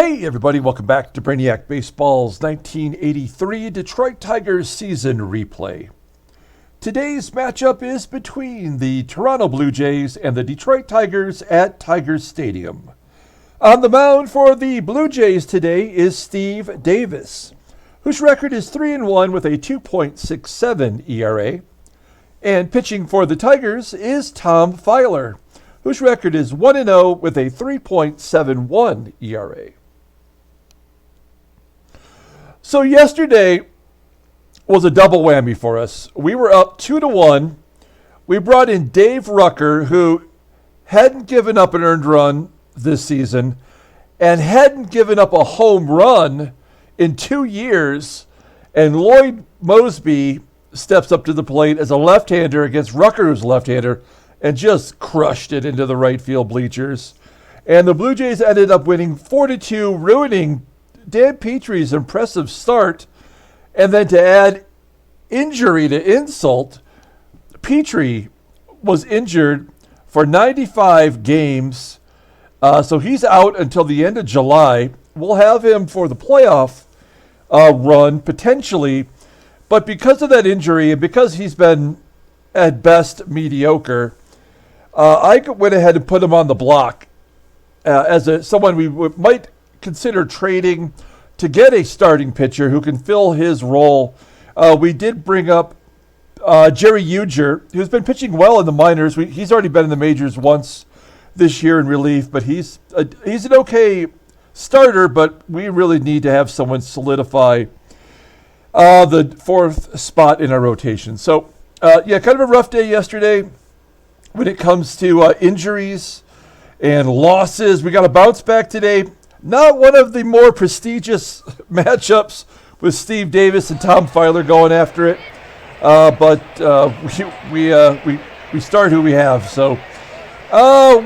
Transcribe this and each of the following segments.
Hey everybody, welcome back to Brainiac Baseball's 1983 Detroit Tigers season replay. Today's matchup is between the Toronto Blue Jays and the Detroit Tigers at Tigers Stadium. On the mound for the Blue Jays today is Steve Davis, whose record is 3-1 with a 2.67 ERA. And pitching for the Tigers is Tom Filer, whose record is 1-0 with a 3.71 ERA. So yesterday was a double whammy for us. We were up 2-1. We brought in Dave Rucker, who hadn't given up an earned run this season and hadn't given up a home run in 2 years. And Lloyd Moseby steps up to the plate as a left-hander against Rucker, who's a left-hander, and just crushed it into the right field bleachers. And the Blue Jays ended up winning 4-2, ruining Dan Petrie's impressive start. And then to add injury to insult, Petrie was injured for 95 games. So he's out until the end of July. We'll have him for the playoff run, potentially. But because of that injury and because he's been, at best, mediocre, I went ahead and put him on the block as someone we might consider trading to get a starting pitcher who can fill his role. We did bring up Jerry Uger, who's been pitching well in the minors. He's already been in the majors once this year in relief, but he's an okay starter, but we really need to have someone solidify the fourth spot in our rotation. So, kind of a rough day yesterday when it comes to injuries and losses. We got a bounce back today. Not one of the more prestigious matchups with Steve Davis and Tom Filer going after it, but we start who we have. So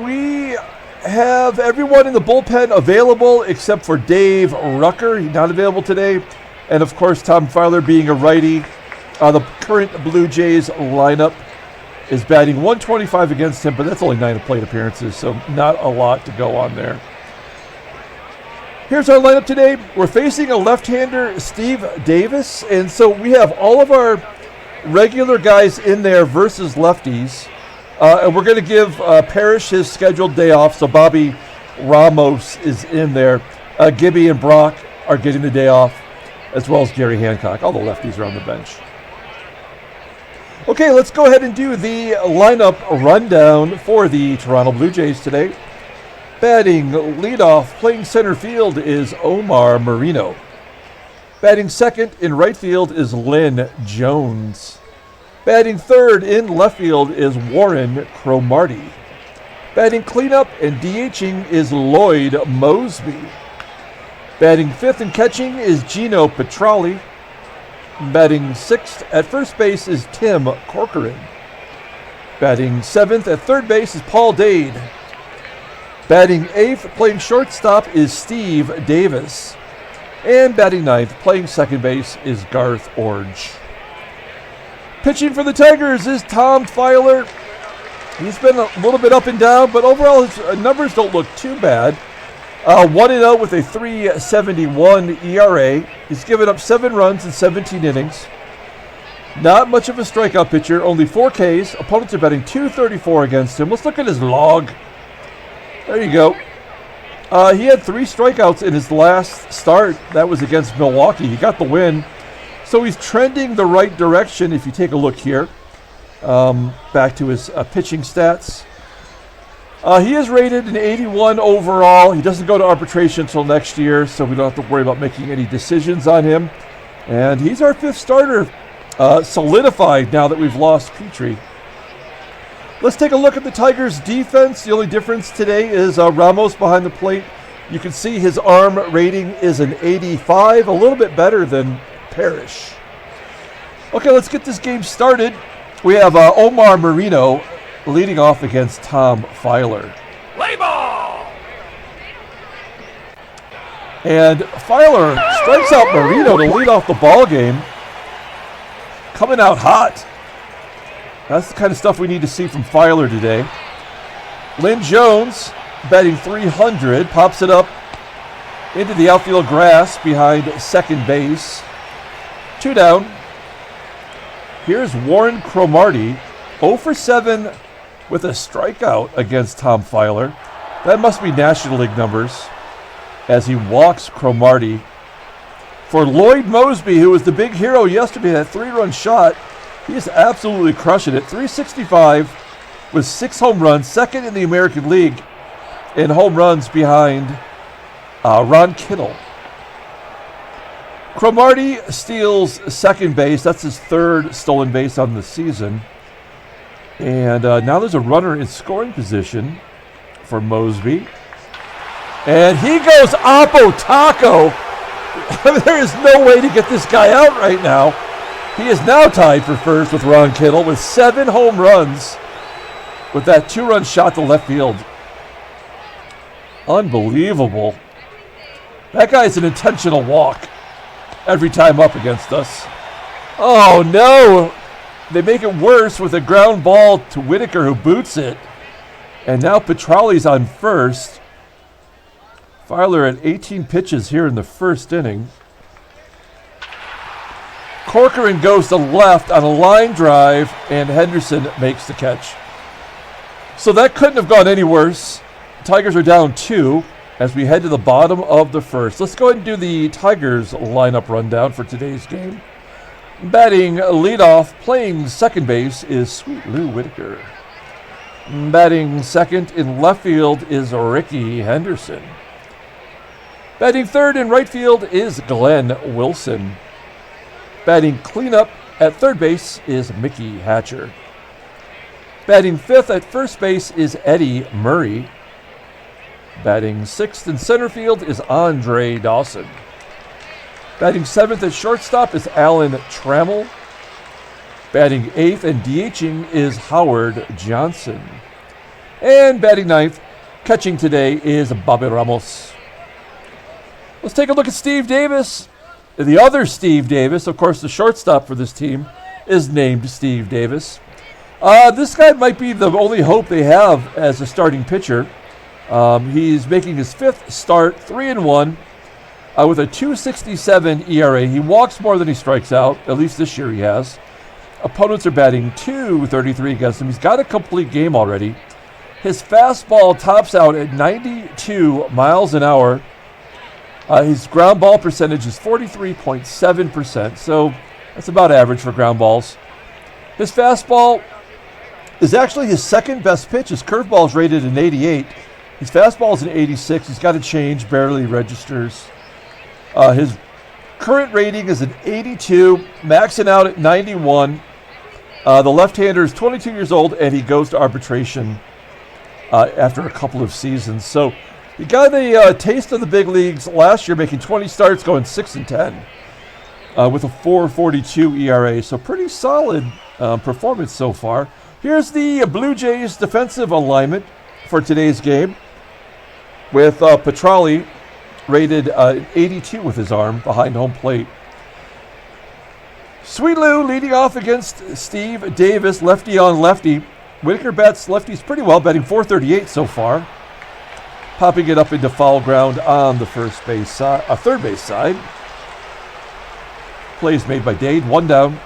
we have everyone in the bullpen available except for Dave Rucker. He's not available today. And, of course, Tom Filer being a righty. The current Blue Jays lineup is batting .125 against him, but that's only 9 plate appearances, so not a lot to go on there. Here's our lineup today. We're facing a left-hander, Steve Davis, and so we have all of our regular guys in there versus lefties. And we're going to give Parrish his scheduled day off, so Bobby Ramos is in there. Gibby and Brock are getting the day off, as well as Gary Hancock. All the lefties are on the bench. Okay, let's go ahead and do the lineup rundown for the Toronto Blue Jays today. Batting leadoff, playing center field is Omar Moreno. Batting second in right field is Lynn Jones. Batting third in left field is Warren Cromartie. Batting cleanup and DHing is Lloyd Moseby. Batting fifth and catching is Geno Petralli. Batting sixth at first base is Tim Corcoran. Batting seventh at third base is Paul Dade. Batting eighth, playing shortstop, is Steve Davis. And batting ninth, playing second base, is Garth Iorg. Pitching for the Tigers is Tom Filer. He's been a little bit up and down, but overall his numbers don't look too bad. 1-0 with a 3.71 ERA. He's given up 7 runs in 17 innings. Not much of a strikeout pitcher, only 4 Ks. Opponents are batting .234 against him. Let's look at his log. There you go. He had 3 strikeouts in his last start. That was against Milwaukee. He got the win. So he's trending the right direction if you take a look here. Back to his pitching stats. He is rated an 81 overall. He doesn't go to arbitration until next year, so we don't have to worry about making any decisions on him. And he's our 5th starter, solidified now that we've lost Petrie. Let's take a look at the Tigers' defense. The only difference today is Ramos behind the plate. You can see his arm rating is an 85, a little bit better than Parrish. Okay, let's get this game started. We have Omar Moreno leading off against Tom Filer. Play ball! And Filer strikes out Moreno to lead off the ball game. Coming out hot. That's the kind of stuff we need to see from Filer today. Lynn Jones, batting .300, pops it up into the outfield grass behind second base. 2 down. Here's Warren Cromartie, 0 for 7 with a strikeout against Tom Filer. That must be National League numbers as he walks Cromartie. For Lloyd Moseby, who was the big hero yesterday, that 3-run shot, he is absolutely crushing it. 365 with 6 home runs, second in the American League in home runs behind Ron Kittle. Cromartie steals second base. That's his 3rd stolen base on the season. And now there's a runner in scoring position for Moseby. And he goes Oppo Taco. There is no way to get this guy out right now. He is now tied for first with Ron Kittle with 7 home runs with that 2-run shot to left field. Unbelievable. That guy's an intentional walk every time up against us. Oh no! They make it worse with a ground ball to Whitaker, who boots it. And now Petralli's on first. Filer at 18 pitches here in the first inning. Corcoran goes to left on a line drive, and Henderson makes the catch. So that couldn't have gone any worse. Tigers are down 2 as we head to the bottom of the first. Let's go ahead and do the Tigers lineup rundown for today's game. Batting leadoff, playing second base, is Sweet Lou Whitaker. Batting second in left field is Rickey Henderson. Batting third in right field is Glenn Wilson. Batting cleanup at third base is Mickey Hatcher. Batting fifth at first base is Eddie Murray. Batting sixth in center field is Andre Dawson. Batting seventh at shortstop is Alan Trammell. Batting eighth and DHing is Howard Johnson. And batting ninth, catching today, is Bobby Ramos. Let's take a look at Steve Davis. The other Steve Davis, of course, the shortstop for this team, is named Steve Davis. This guy might be the only hope they have as a starting pitcher. He's making his 5th start, 3-1, with a 2.67 ERA. He walks more than he strikes out, at least this year he has. Opponents are batting .233 against him. He's got a complete game already. His fastball tops out at 92 miles an hour. His ground ball percentage is 43.7%, so that's about average for ground balls. His fastball is actually his second best pitch. His curveball is rated an 88. His fastball is an 86. He's got a change, barely registers. His current rating is an 82, maxing out at 91. The left-hander is 22 years old, and he goes to arbitration after a couple of seasons. So he got a taste of the big leagues last year, making 20 starts, going 6-10 with a 4.42 ERA. So pretty solid performance so far. Here's the Blue Jays defensive alignment for today's game, with Petralli rated 82 with his arm behind home plate. Sweet Lou leading off against Steve Davis, lefty on lefty. Whitaker bats lefties pretty well, batting .438 so far. Popping it up into foul ground on the third base side. Plays made by Dade, 1 down.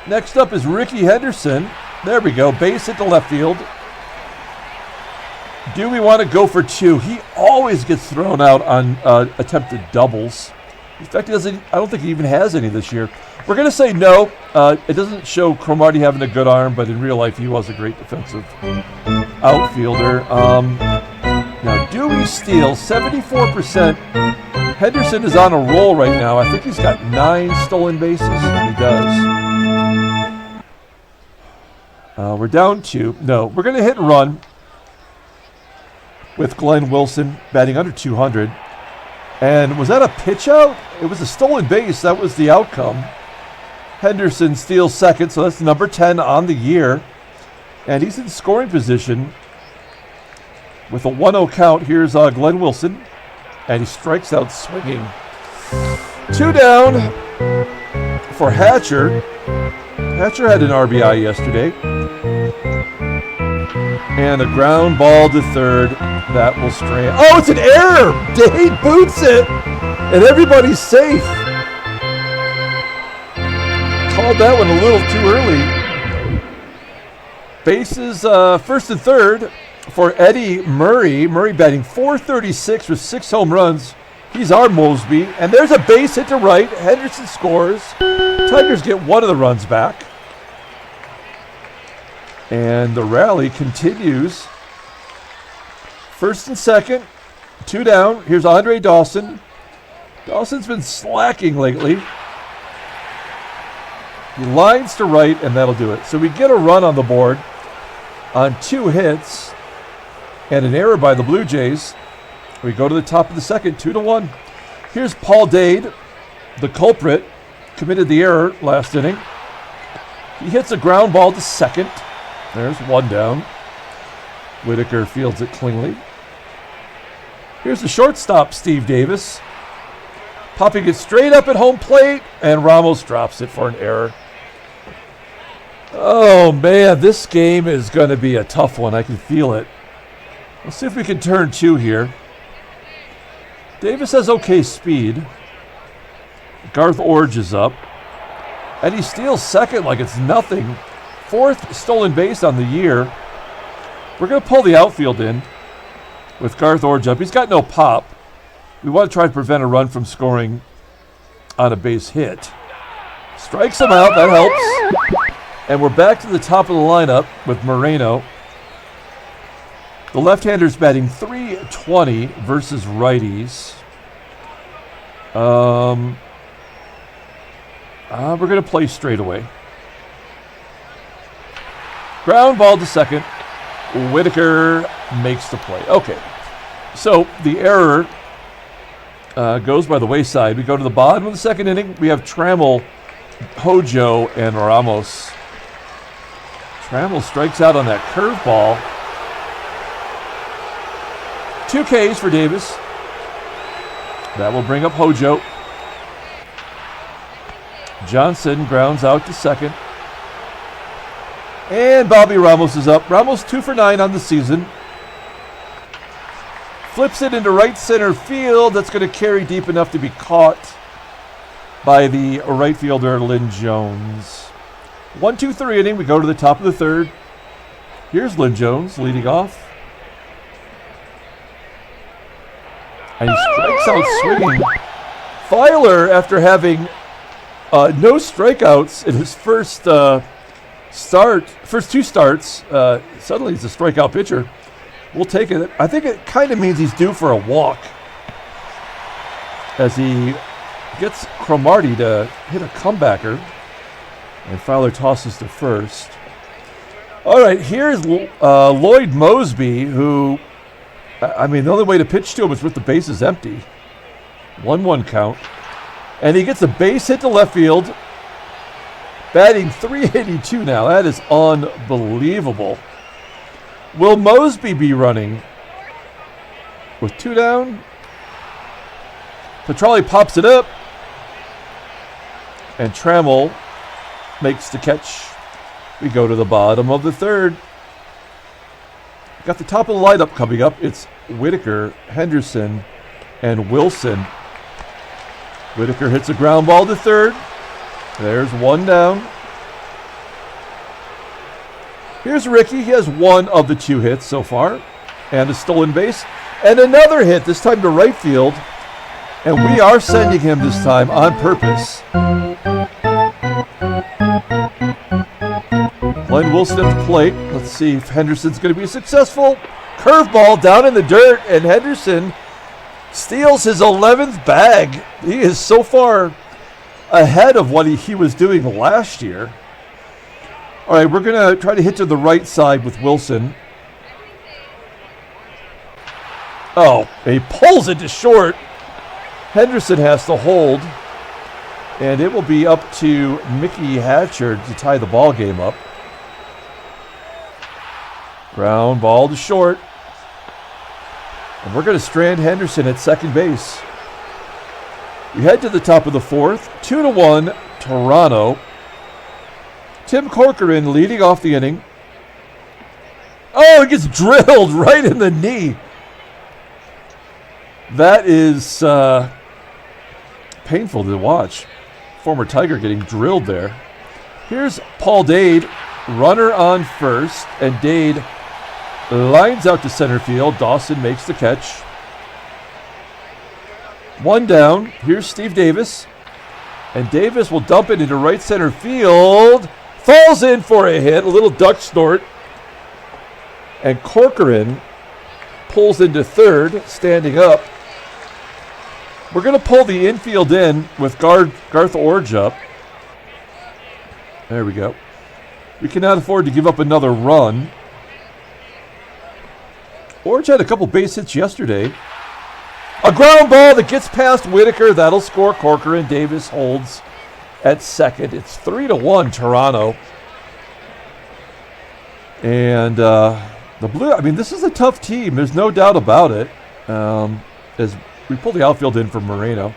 Next up is Rickey Henderson. There we go, base hit to left field. Do we want to go for 2? He always gets thrown out on attempted doubles. In fact, I don't think he even has any this year. We're going to say no. It doesn't show Cromartie having a good arm, but in real life, he was a great defensive outfielder. Now, do we steal? 74%. Henderson is on a roll right now. I think he's got 9 stolen bases. He does. We're down 2. No, we're going to hit and run with Glenn Wilson batting under 200. And was that a pitch out? It was a stolen base. That was the outcome. Henderson steals second, so that's number 10 on the year. And he's in scoring position with a 1-0 count. Here's Glenn Wilson, and he strikes out swinging. 2 down for Hatcher. Hatcher had an RBI yesterday. And a ground ball to third. That will strand. Oh, it's an error! Dade boots it! And everybody's safe. Called that one a little too early. Bases first and third for Eddie Murray. Murray batting .436 with 6 home runs. He's our Moseby. And there's a base hit to right. Henderson scores. Tigers get one of the runs back. And the rally continues. First and second, 2 down. Here's Andre Dawson. Dawson's been slacking lately. He lines to right, and that'll do it. So we get a run on the board on 2 hits and an error by the Blue Jays. We go to the top of the second, 2-1. Here's Paul Dade, the culprit, committed the error last inning. He hits a ground ball to second. There's 1 down. Whitaker fields it cleanly. Here's the shortstop, Steve Davis. Popping it straight up at home plate, and Ramos drops it for an error. Oh, man, this game is going to be a tough one. I can feel it. Let's see if we can turn 2 here. Davis has okay speed. Garth Iorg is up. And he steals second like it's nothing. 4th stolen base on the year. We're going to pull the outfield in with Garth Iorg up. He's got no pop. We want to try to prevent a run from scoring on a base hit. Strikes him out. That helps. And we're back to the top of the lineup with Moreno. The left-hander's batting .320 versus righties. We're going to play straight away. Ground ball to second. Whitaker makes the play. Okay, so the error goes by the wayside. We go to the bottom of the second inning. We have Trammell, Hojo, and Ramos. Trammell strikes out on that curveball. 2 Ks for Davis. That will bring up Hojo. Johnson grounds out to second. And Bobby Ramos is up. Ramos 2 for 9 on the season. Flips it into right center field. That's going to carry deep enough to be caught by the right fielder, Lynn Jones. 1-2-3 inning. We go to the top of the third. Here's Lynn Jones leading off. And he strikes out swinging. Filer, after having no strikeouts in his first 2 starts, suddenly he's a strikeout pitcher. We'll take it. I think it kind of means he's due for a walk as he gets Cromartie to hit a comebacker, and Filer tosses to first. All right, here's Lloyd Moseby, who, I mean, the only way to pitch to him is with the bases empty. 1-1 count. And he gets a base hit to left field. Batting .382 now. That is unbelievable. Will Moseby be running with 2 down? Petralli pops it up. And Trammell makes the catch. We go to the bottom of the third. Got the top of the lineup coming up. It's Whitaker, Henderson, and Wilson. Whitaker hits a ground ball to third. There's 1 down. Here's Rickey. He has 1 of the 2 hits so far. And a stolen base. And another hit, this time to right field. And we are sending him this time on purpose. Glenn Wilson at the plate. Let's see if Henderson's going to be successful. Curveball down in the dirt. And Henderson steals his 11th bag. He is so far ahead of what he was doing last year. All right, we're going to try to hit to the right side with Wilson. Oh, he pulls it to short. Henderson has to hold. And it will be up to Mickey Hatcher to tie the ball game up. Ground ball to short. And we're going to strand Henderson at second base. We head to the top of the fourth. 2-1, Toronto. Tim Corcoran leading off the inning. Oh, it gets drilled right in the knee. That is painful to watch. Former Tiger getting drilled there. Here's Paul Dade, runner on first, and Dade lines out to center field. Dawson makes the catch. One down. Here's Steve Davis. And Davis will dump it into right center field. Falls in for a hit. A little duck snort. And Corcoran pulls into third, standing up. We're going to pull the infield in with Garth Iorg up. There we go. We cannot afford to give up another run. Iorg had a couple base hits yesterday. A ground ball that gets past Whitaker. That'll score Corcoran. Davis holds at second. It's 3-1 Toronto. And the Blue, I mean, this is a tough team. There's no doubt about it. As we pull the outfield in for Moreno.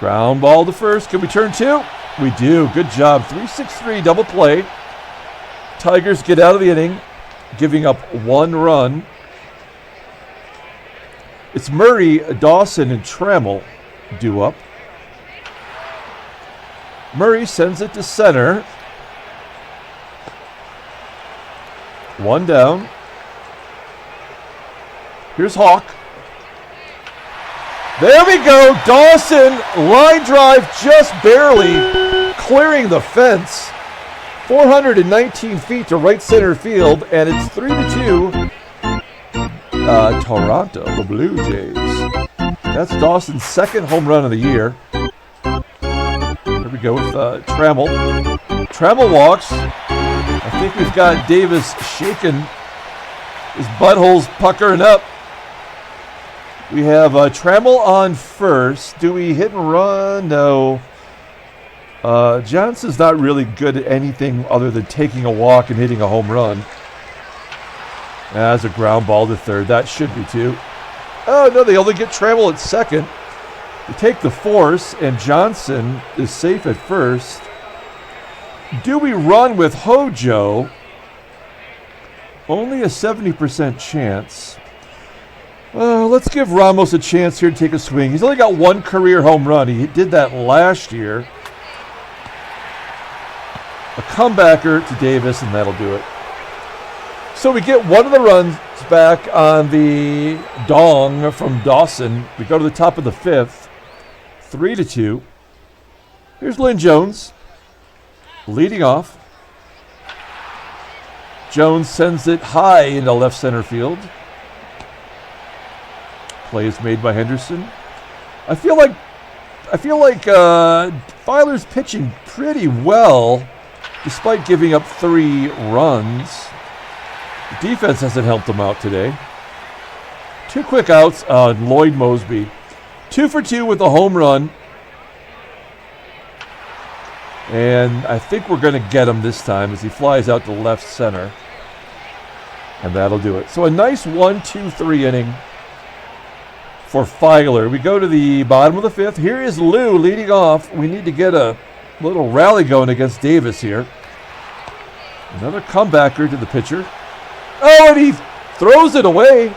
Ground ball to first. Can we turn two? We do. Good job. 3-6-3 double play. Tigers get out of the inning, giving up one run. It's Murray, Dawson, and Trammell due up. Murray sends it to center. One down. Here's Hawk. There we go. Dawson, line drive just barely clearing the fence. 419 feet to right center field, and it's 3-2. Toronto, the Blue Jays. That's Dawson's second home run of the year. Here we go with Trammell. Trammell walks. I think we've got Davis shaking. His butthole's puckering up. We have Trammell on first. Do we hit and run? No. Johnson's not really good at anything other than taking a walk and hitting a home run. That's a ground ball to third. That should be two. Oh, no, they only get Trammell at second. They take the force, and Johnson is safe at first. Do we run with Hojo? Only a 70% chance. Let's give Ramos a chance here to take a swing. He's only got one career home run. He did that last year. A comebacker to Davis, and that'll do it. So we get one of the runs back on the dong from Dawson. We go to the top of the fifth. 3-2. Here's Lynn Jones leading off. Jones sends it high into left center field. Play is made by Henderson. I feel like Filer's pitching pretty well, despite giving up 3 runs. The defense hasn't helped them out today. 2 quick outs on Lloyd Moseby. 2 for 2 with a home run. And I think we're going to get him this time as he flies out to left center. And that'll do it. So a nice 1-2-3 inning for Filer. We go to the bottom of the fifth. Here is Lou leading off. We need to get a little rally going against Davis here. Another comebacker to the pitcher. Oh, and he throws it away.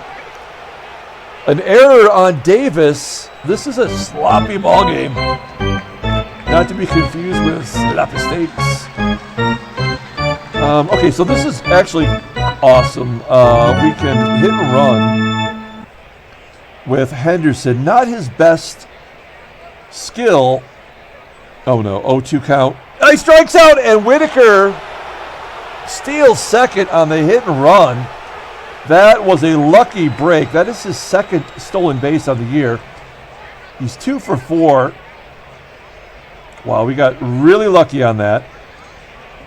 An error on Davis. This is a sloppy ball game. Not to be confused with sloppy steaks. Okay, so this is actually awesome. We can hit and run with Henderson. Not his best skill. Oh no, 0-2 count. He strikes out, and Whitaker steals second on the hit and run. That was a lucky break. That is his second stolen base on the year. He's 2 for 4. Wow, we got really lucky on that.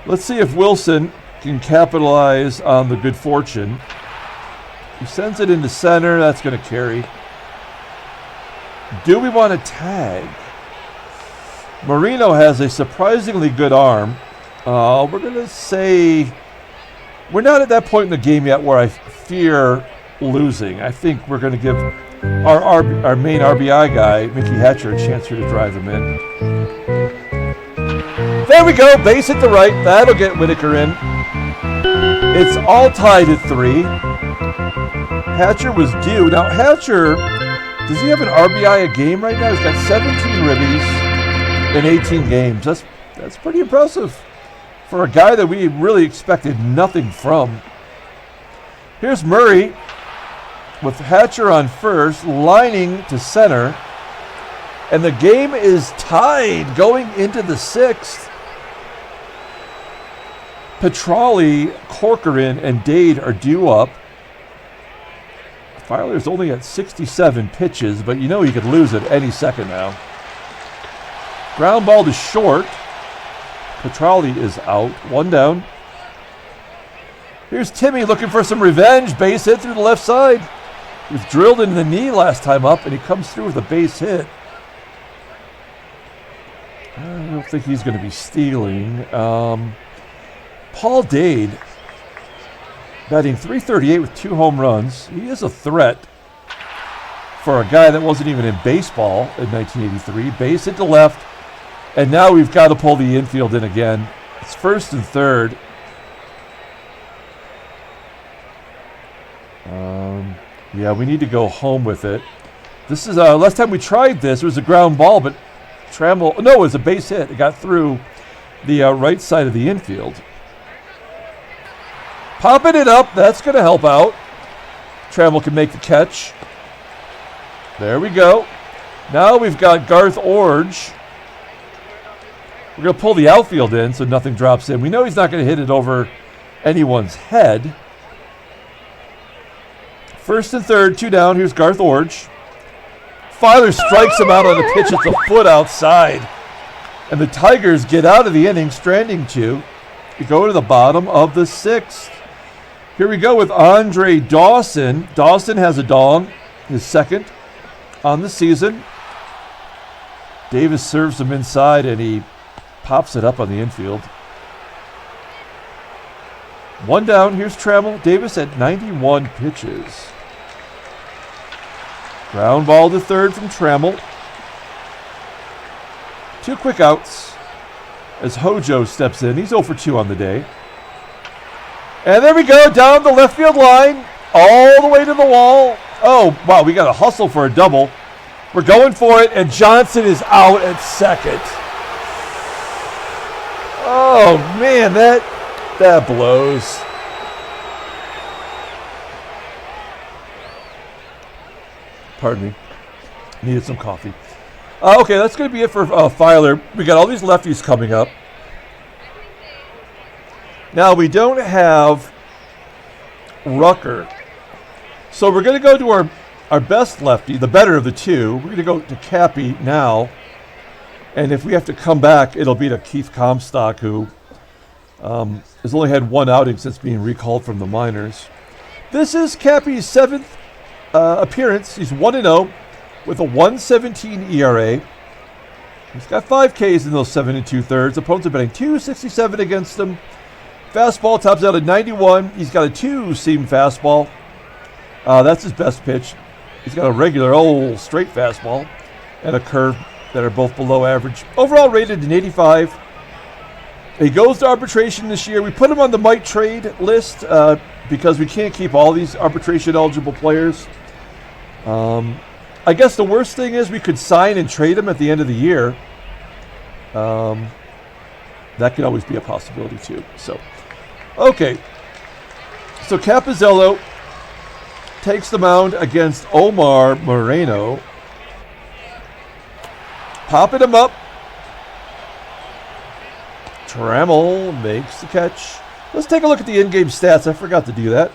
Let's see if Wilson can capitalize on the good fortune. He sends it into center. That's going to carry. Do we want to tag? Moreno has a surprisingly good arm. We're going to say we're not at that point in the game yet where I fear losing. I think we're going to give our main RBI guy, Mickey Hatcher, a chance here to drive him in. There we go, base hit to right. That'll get Whitaker in. It's all tied at 3. Hatcher was due. Now, Hatcher, does he have an RBI a game right now? He's got 17 ribbies in 18 games. That's pretty impressive for a guy that we really expected nothing from. Here's Murray with Hatcher on first, lining to center. And the game is tied going into the 6th. Petralli, Corcoran, and Dade are due up. Filer's only at 67 pitches, but you know he could lose it any second now. Ground ball to short. Petralli is out. 1 down. Here's Timmy looking for some revenge. Base hit through the left side. He was drilled in the knee last time up, and he comes through with a base hit. I don't think he's going to be stealing. Paul Dade, batting .338 with 2 home runs. He is a threat for a guy that wasn't even in baseball in 1983. Base hit to left, and now we've got to pull the infield in again. It's first and third. Yeah, we need to go home with it. This is last time we tried this. It was a ground ball, but Trammell, no, it was a base hit. It got through the right side of the infield. Popping it up, that's going to help out. Trammell can make the catch. There we go. Now we've got Garth Iorg. We're going to pull the outfield in so nothing drops in. We know he's not going to hit it over anyone's head. First and third, 2 down. Here's Garth Iorg. Filer strikes him out on the pitch. It's a foot outside. And the Tigers get out of the inning, stranding 2. We go to the bottom of the 6th. Here we go with Andre Dawson. Dawson has a dong, his second on the season. Davis serves him inside, and he pops it up on the infield. 1 down. Here's Trammell. Davis at 91 pitches. Ground ball to third from Trammell. 2 quick outs as Hojo steps in. He's 0 for 2 on the day. And there we go, down the left field line, all the way to the wall. Oh, wow, we got to hustle for a double. We're going for it, and Johnson is out at second. Oh, man, that blows. Pardon me. Needed some coffee. Okay, that's going to be it for Filer. We got all these lefties coming up. Now, we don't have Rucker. So we're going to go to our best lefty, the better of the two. We're going to go to Cappy now. And if we have to come back, it'll be to Keith Comstock, who has only had 1 outing since being recalled from the minors. This is Cappy's 7th appearance. He's 1-0 with a 1.17 ERA. He's got 5 Ks in those 7 2/3. Opponents are betting .267 against him. Fastball tops out at 91. He's got a 2-seam fastball. That's his best pitch. He's got a regular old straight fastball and a curve that are both below average. Overall rated an 85. He goes to arbitration this year. We put him on the might trade list because we can't keep all these arbitration eligible players. I guess the worst thing is we could sign and trade him at the end of the year. That could always be a possibility too. So, okay. So Capizzello takes the mound against Omar Moreno. Popping him up. Trammell makes the catch. Let's take a look at the in-game stats. I forgot to do that.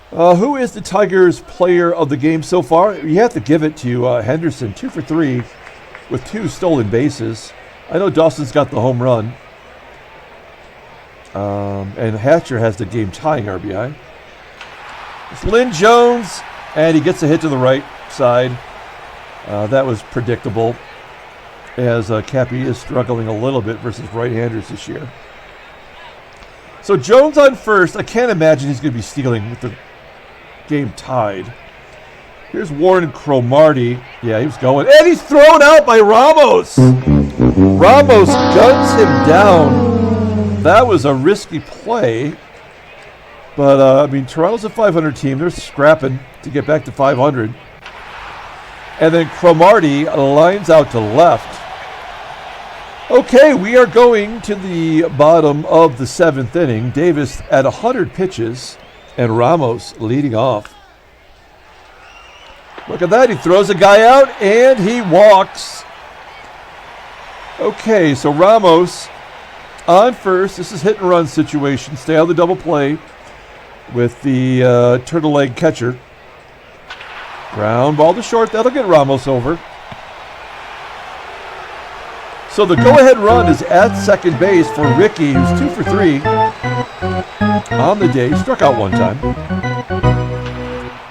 Who is the Tigers' player of the game so far? You have to give it to Henderson, 2 for 3 with 2 stolen bases. I know Dawson's got the home run. And Hatcher has the game-tying RBI. It's Lynn Jones, and he gets a hit to the right side. That was predictable, as Cappy is struggling a little bit versus right-handers this year. So Jones on first. I can't imagine he's going to be stealing with the game tied. Here's Warren Cromartie. Yeah, he was going. And he's thrown out by Ramos. Ramos guns him down. That was a risky play. But, I mean, Toronto's a 500 team. They're scrapping to get back to 500. And then Cromartie lines out to left. Okay, we are going to the bottom of the 7th inning. Davis at 100 pitches and Ramos leading off. Look at that. He throws a guy out and he walks. Okay, so Ramos on first. This is hit and run situation. Stay on the double play with the turtle leg catcher. Ground ball to short. That'll get Ramos over. So the go-ahead run is at second base for Rickey, who's 2 for 3 on the day. Struck out one time.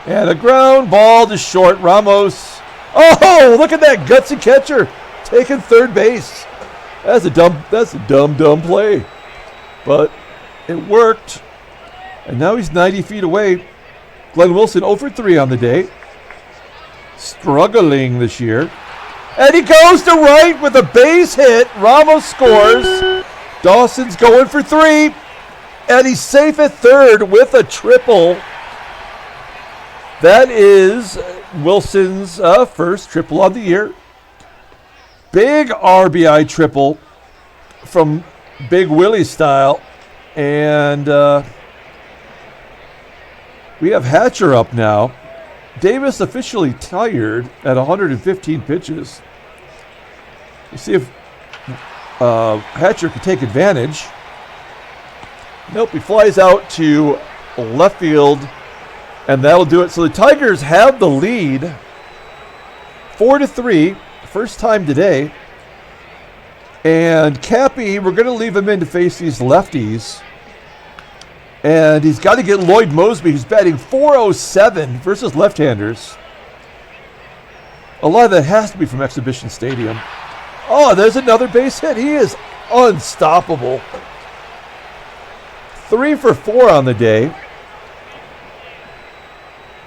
And a ground ball to short. Ramos. Oh, look at that gutsy catcher taking third base. That's a dumb play. But it worked. And now he's 90 feet away. Glenn Wilson 0 for 3 on the day. Struggling this year. And he goes to right with a base hit. Ramos scores. Dawson's going for 3. And he's safe at third with a triple. That is Wilson's first triple on the year. Big RBI triple from Big Willie style. And we have Hatcher up now. Davis officially tired at 115 pitches. We'll see if Hatcher can take advantage. Nope, he flies out to left field, and that'll do it. So the Tigers have the lead, 4-3, first time today. And Cappy, we're going to leave him in to face these lefties. And he's got to get Lloyd Moseby, who's batting .407 versus left-handers. A lot of that has to be from Exhibition Stadium. Oh, there's another base hit. He is unstoppable. 3 for 4 on the day.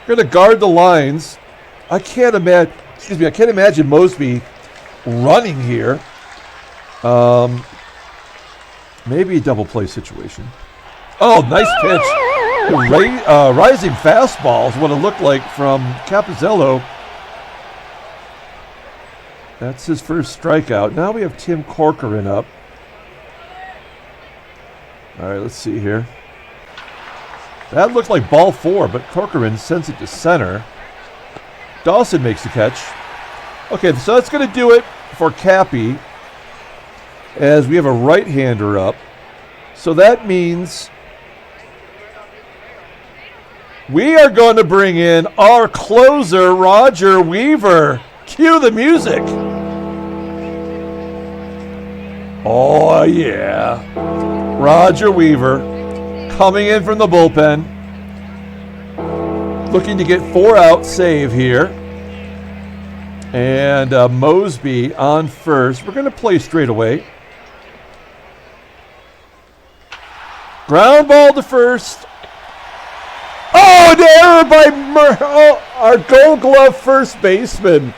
Going to guard the lines. I can't imagine Moseby running here. Maybe a double play situation. Oh, nice pitch. Rising fastball is what it looked like from Capizello. That's his first strikeout. Now we have Tim Corcoran up. All right, let's see here. That looked like ball 4, but Corcoran sends it to center. Dawson makes the catch. Okay, so that's going to do it for Cappy, as we have a right-hander up. So that means we are going to bring in our closer, Roger Weaver. Cue the music. Oh, yeah. Roger Weaver coming in from the bullpen. Looking to get 4 out save here. And Moseby on first. We're going to play straight away. Ground ball to first. Oh, an error by our Gold Glove first baseman.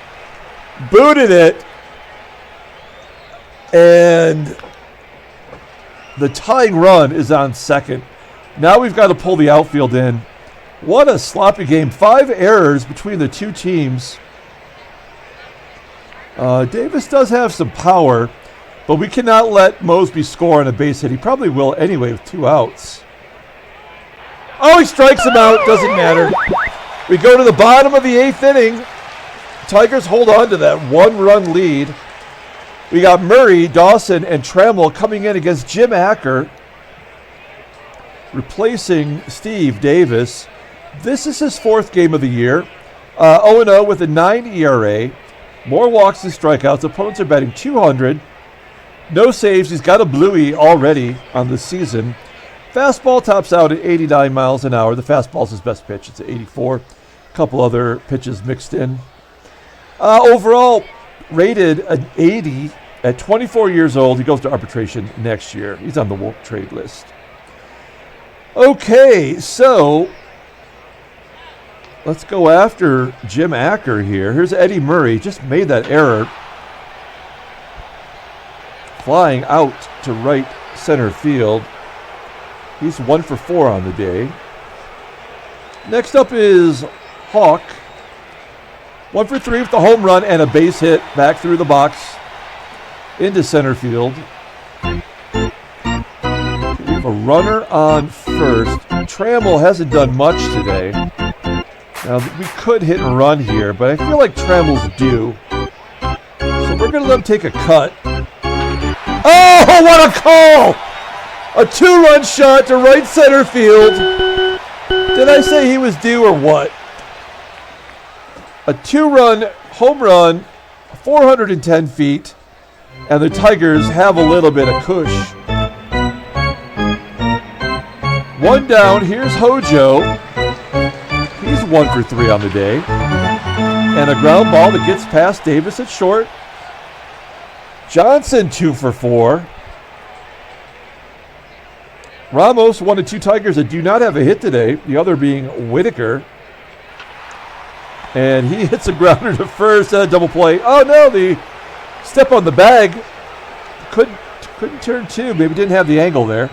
Booted it. And the tying run is on second. Now we've got to pull the outfield in. What a sloppy game. 5 errors between the two teams. Davis does have some power, but we cannot let Moseby score on a base hit. He probably will anyway with 2 outs. Oh, he strikes him out. Doesn't matter. We go to the bottom of the 8th inning. Tigers hold on to that 1-run lead. We got Murray, Dawson, and Trammell coming in against Jim Acker, replacing Steve Davis. This is his 4th game of the year. 0-0 with a 9 ERA. More walks than strikeouts. Opponents are batting .200. No saves. He's got a bluey already on the season. Fastball tops out at 89 miles an hour. The fastball's his best pitch. It's at 84. A couple other pitches mixed in. Overall, rated an 80 at 24 years old. He goes to arbitration next year. He's on the Wolf trade list. Okay, so let's go after Jim Acker here. Here's Eddie Murray. Just made that error. Flying out to right center field. He's 1 for 4 on the day. Next up is Hawk. 1 for 3 with the home run and a base hit back through the box into center field. We have a runner on first. Trammell hasn't done much today. Now, we could hit and run here, but I feel like Trammell's due. So we're going to let him take a cut. Oh, what a call! A 2-run shot to right center field. Did I say he was due or what? A 2-run home run, 410 feet, and the Tigers have a little bit of cush. 1 down, here's Hojo. He's 1 for 3 on the day. And a ground ball that gets past Davis at short. Johnson 2 for 4. Ramos, 1 of 2 Tigers that do not have a hit today, the other being Whitaker. And he hits a grounder to first and a double play. Oh no, the step on the bag. Couldn't turn 2, maybe didn't have the angle there.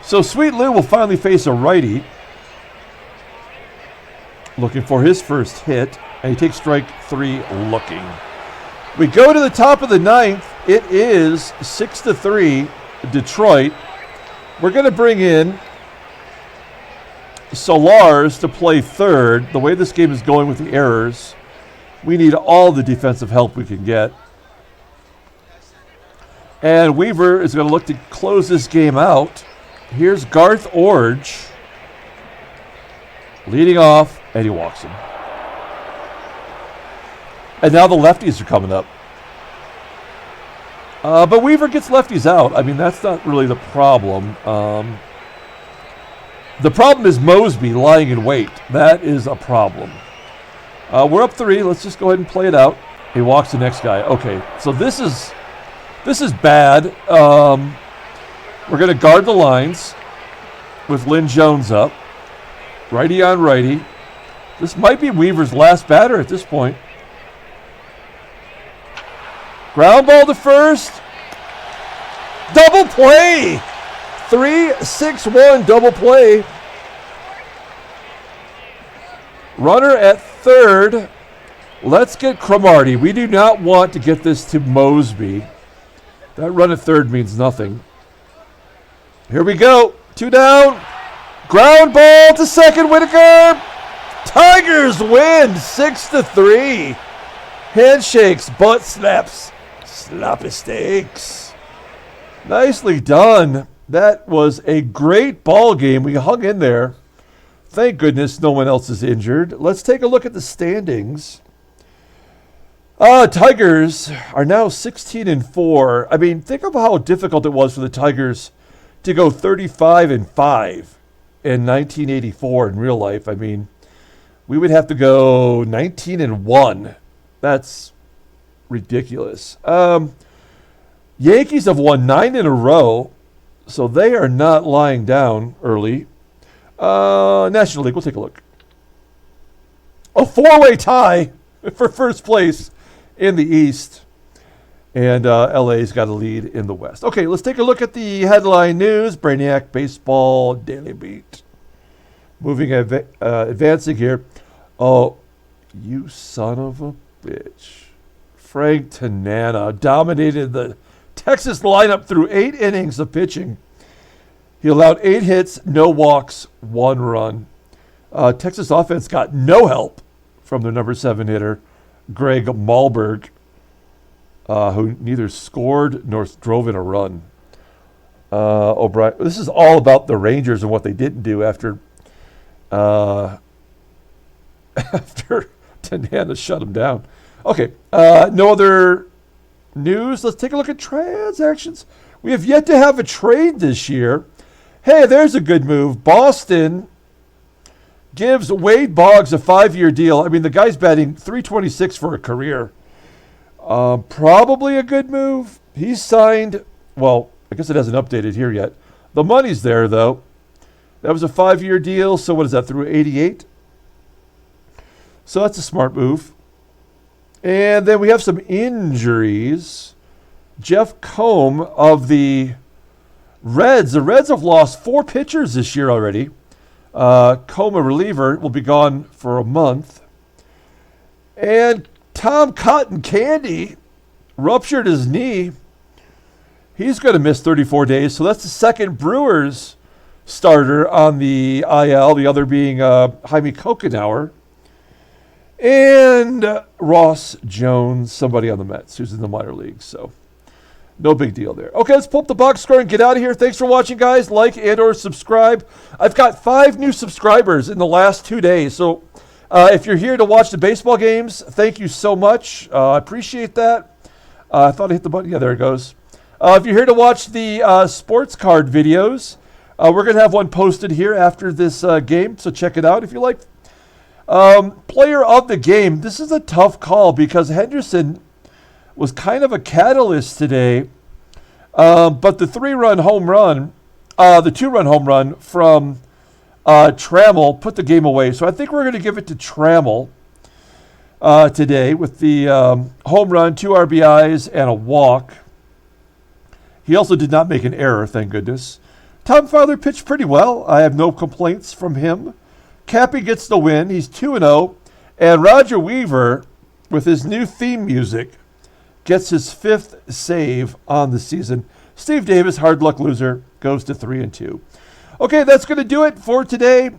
So Sweet Lou will finally face a righty. Looking for his first hit, and he takes strike 3 looking. We go to the top of the 9th. It is 6-3 Detroit. We're going to bring in Solars to play third. The way this game is going with the errors, we need all the defensive help we can get. And Weaver is going to look to close this game out. Here's Garth Iorg leading off, and he walks him. And now the lefties are coming up. But Weaver gets lefties out. I mean, that's not really the problem. The problem is Moseby lying in wait. That is a problem. We're up 3. Let's just go ahead and play it out. He walks the next guy. Okay, so this is bad. We're going to guard the lines with Lynn Jones up. Righty on righty. This might be Weaver's last batter at this point. Ground ball to first. Double play. 3-6-1 double play. Runner at third. Let's get Cromartie. We do not want to get this to Moseby. That run at third means nothing. Here we go. 2 down. Ground ball to second. Whitaker. Tigers win 6-3. Handshakes, butt slaps, sloppy steaks. Nicely done. That was a great ball game. We hung in there. Thank goodness no one else is injured. Let's take a look at the standings. Tigers are now 16-4. I mean, think of how difficult it was for the Tigers to go 35-5 in 1984 in real life. I mean, we would have to go 19-1. That's ridiculous. Yankees have won 9 in a row, so they are not lying down early. National League, we'll take a look. A 4-way tie for first place in the East. And LA's got a lead in the West. Okay, let's take a look at the headline news. Brainiac Baseball Daily Beat. Advancing here. Oh, you son of a bitch. Frank Tanana dominated the Texas lineup through 8 innings of pitching. He allowed 8 hits, no walks, 1 run. Texas offense got no help from their number 7 hitter, Greg Malberg, who neither scored nor drove in a run. O'Brien. This is all about the Rangers and what they didn't do after Tanana shut them down. Okay, no other news. Let's take a look at transactions. We have yet to have a trade this year. Hey, there's a good move. Boston gives Wade Boggs a 5-year deal. I mean, the guy's batting .326 for a career. Probably a good move. He's signed, well, I guess it hasn't updated here yet. The money's there, though. That was a 5-year deal, so what is that, through 88? So that's a smart move. And then we have some injuries. Jeff Combe of the Reds. The Reds have lost 4 pitchers this year already. coma reliever, will be gone for a month. And Tom Cotton Candy ruptured his knee. He's going to miss 34 days. So that's the second Brewers starter on the IL, the other being Jaime Kokenauer. And Ross Jones, somebody on the Mets who's in the minor leagues. So no big deal there. Okay, let's pull up the box score and get out of here. Thanks for watching, guys. Like and or subscribe. I've got 5 new subscribers in the last 2 days. So if you're here to watch the baseball games, thank you so much. I appreciate that. I thought I hit the button. Yeah, there it goes. If you're here to watch the sports card videos, we're going to have one posted here after this game. So check it out if you like. Player of the game. This is a tough call because Henderson was kind of a catalyst today. But the 2-run home run from Trammell put the game away. So I think we're going to give it to Trammell today with the home run, 2 RBIs, and a walk. He also did not make an error, thank goodness. Tom Fowler pitched pretty well. I have no complaints from him. Cappy gets the win. He's 2-0. And Roger Weaver, with his new theme music, gets his 5th save on the season. Steve Davis, hard luck loser, goes to 3-2. Okay, that's going to do it for today.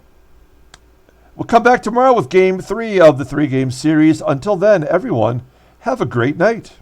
We'll come back tomorrow with Game 3 of the 3-game series. Until then, everyone, have a great night.